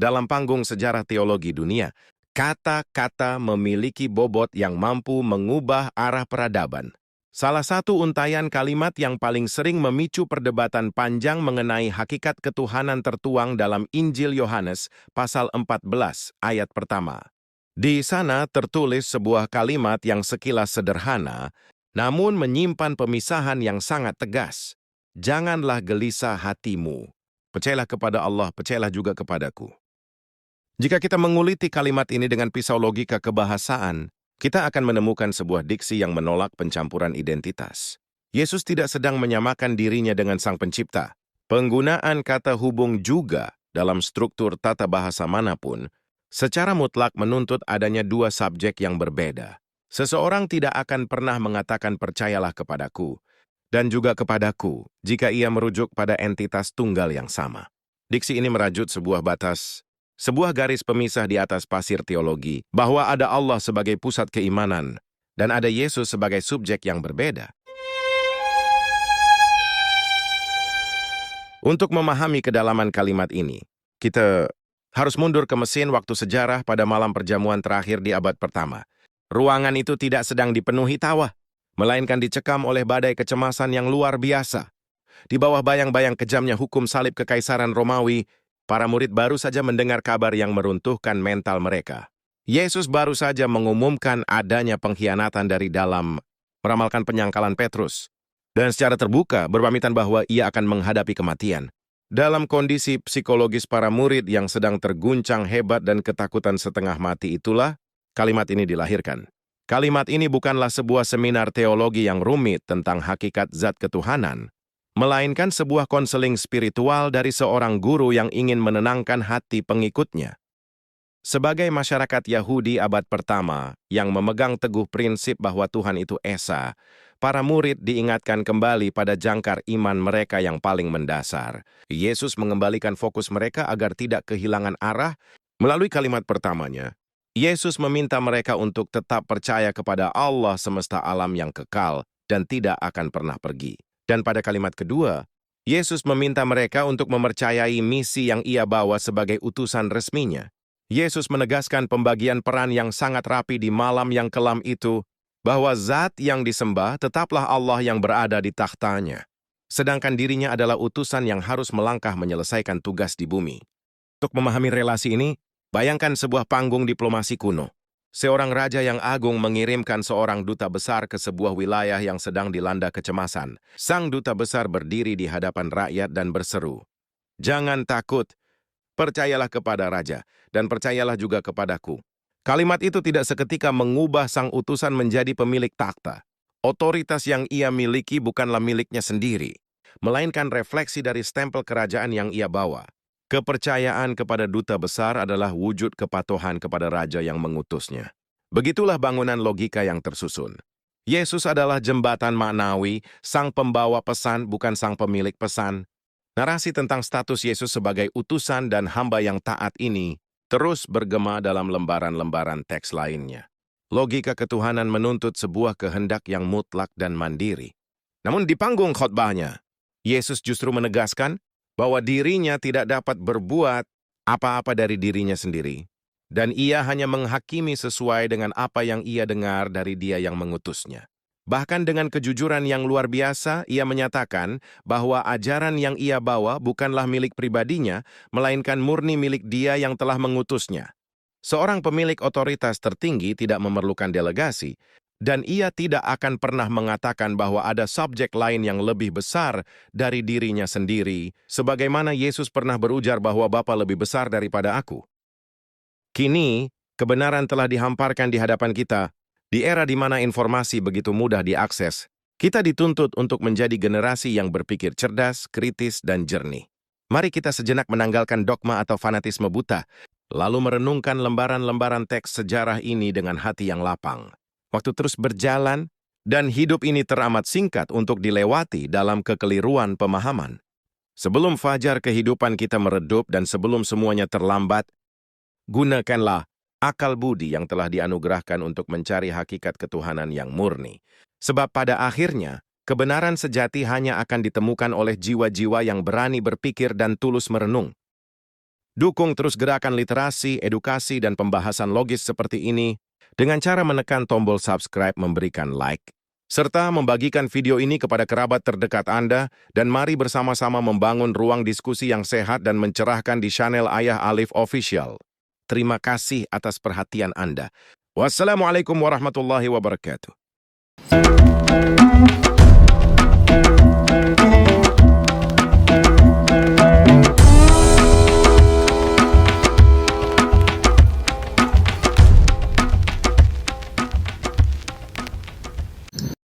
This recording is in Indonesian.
Dalam panggung sejarah teologi dunia, kata-kata memiliki bobot yang mampu mengubah arah peradaban. Salah satu untayan kalimat yang paling sering memicu perdebatan panjang mengenai hakikat ketuhanan tertuang dalam Injil Yohanes pasal 14 ayat pertama. Di sana tertulis sebuah kalimat yang sekilas sederhana, namun menyimpan pemisahan yang sangat tegas. Janganlah gelisah hatimu. Percayalah kepada Allah, percayalah juga kepadaku. Jika kita menguliti kalimat ini dengan pisau logika kebahasaan, kita akan menemukan sebuah diksi yang menolak pencampuran identitas. Yesus tidak sedang menyamakan dirinya dengan Sang Pencipta. Penggunaan kata hubung juga dalam struktur tata bahasa manapun secara mutlak menuntut adanya dua subjek yang berbeda. Seseorang tidak akan pernah mengatakan percayalah kepadaku dan juga kepadaku jika ia merujuk pada entitas tunggal yang sama. Diksi ini merajut sebuah batas, sebuah garis pemisah di atas pasir teologi, bahwa ada Allah sebagai pusat keimanan dan ada Yesus sebagai subjek yang berbeda. Untuk memahami kedalaman kalimat ini, kita harus mundur ke mesin waktu sejarah pada malam perjamuan terakhir di abad pertama. Ruangan itu tidak sedang dipenuhi tawa, melainkan dicekam oleh badai kecemasan yang luar biasa. Di bawah bayang-bayang kejamnya hukum salib kekaisaran Romawi, para murid baru saja mendengar kabar yang meruntuhkan mental mereka. Yesus baru saja mengumumkan adanya pengkhianatan dari dalam, meramalkan penyangkalan Petrus, dan secara terbuka berpamitan bahwa ia akan menghadapi kematian. Dalam kondisi psikologis para murid yang sedang terguncang hebat dan ketakutan setengah mati itulah, kalimat ini dilahirkan. Kalimat ini bukanlah sebuah seminar teologi yang rumit tentang hakikat zat ketuhanan, melainkan sebuah konseling spiritual dari seorang guru yang ingin menenangkan hati pengikutnya. Sebagai masyarakat Yahudi abad pertama yang memegang teguh prinsip bahwa Tuhan itu Esa, para murid diingatkan kembali pada jangkar iman mereka yang paling mendasar. Yesus mengembalikan fokus mereka agar tidak kehilangan arah. Melalui kalimat pertamanya, Yesus meminta mereka untuk tetap percaya kepada Allah semesta alam yang kekal dan tidak akan pernah pergi. Dan pada kalimat kedua, Yesus meminta mereka untuk mempercayai misi yang ia bawa sebagai utusan resminya. Yesus menegaskan pembagian peran yang sangat rapi di malam yang kelam itu, bahwa zat yang disembah tetaplah Allah yang berada di takhtanya, sedangkan dirinya adalah utusan yang harus melangkah menyelesaikan tugas di bumi. Untuk memahami relasi ini, bayangkan sebuah panggung diplomasi kuno. Seorang raja yang agung mengirimkan seorang duta besar ke sebuah wilayah yang sedang dilanda kecemasan. Sang duta besar berdiri di hadapan rakyat dan berseru, "Jangan takut, percayalah kepada raja, dan percayalah juga kepadaku." Kalimat itu tidak seketika mengubah sang utusan menjadi pemilik takhta. Otoritas yang ia miliki bukanlah miliknya sendiri, melainkan refleksi dari stempel kerajaan yang ia bawa. Kepercayaan kepada duta besar adalah wujud kepatuhan kepada raja yang mengutusnya. Begitulah bangunan logika yang tersusun. Yesus adalah jembatan maknawi, sang pembawa pesan bukan sang pemilik pesan. Narasi tentang status Yesus sebagai utusan dan hamba yang taat ini terus bergema dalam lembaran-lembaran teks lainnya. Logika ketuhanan menuntut sebuah kehendak yang mutlak dan mandiri. Namun di panggung khotbahnya, Yesus justru menegaskan bahwa dirinya tidak dapat berbuat apa-apa dari dirinya sendiri, dan ia hanya menghakimi sesuai dengan apa yang ia dengar dari Dia yang mengutusnya. Bahkan dengan kejujuran yang luar biasa, ia menyatakan bahwa ajaran yang ia bawa bukanlah milik pribadinya, melainkan murni milik Dia yang telah mengutusnya. Seorang pemilik otoritas tertinggi tidak memerlukan delegasi, dan ia tidak akan pernah mengatakan bahwa ada subjek lain yang lebih besar dari dirinya sendiri, sebagaimana Yesus pernah berujar bahwa Bapa lebih besar daripada aku. Kini, kebenaran telah dihamparkan di hadapan kita. Di era di mana informasi begitu mudah diakses, kita dituntut untuk menjadi generasi yang berpikir cerdas, kritis, dan jernih. Mari kita sejenak menanggalkan dogma atau fanatisme buta, lalu merenungkan lembaran-lembaran teks sejarah ini dengan hati yang lapang. Waktu terus berjalan, dan hidup ini teramat singkat untuk dilewati dalam kekeliruan pemahaman. Sebelum fajar kehidupan kita meredup dan sebelum semuanya terlambat, gunakanlah akal budi yang telah dianugerahkan untuk mencari hakikat ketuhanan yang murni. Sebab pada akhirnya, kebenaran sejati hanya akan ditemukan oleh jiwa-jiwa yang berani berpikir dan tulus merenung. Dukung terus gerakan literasi, edukasi, dan pembahasan logis seperti ini dengan cara menekan tombol subscribe, memberikan like, serta membagikan video ini kepada kerabat terdekat Anda, dan mari bersama-sama membangun ruang diskusi yang sehat dan mencerahkan di channel Ayah Alif Official. Terima kasih atas perhatian Anda. Wassalamualaikum warahmatullahi wabarakatuh.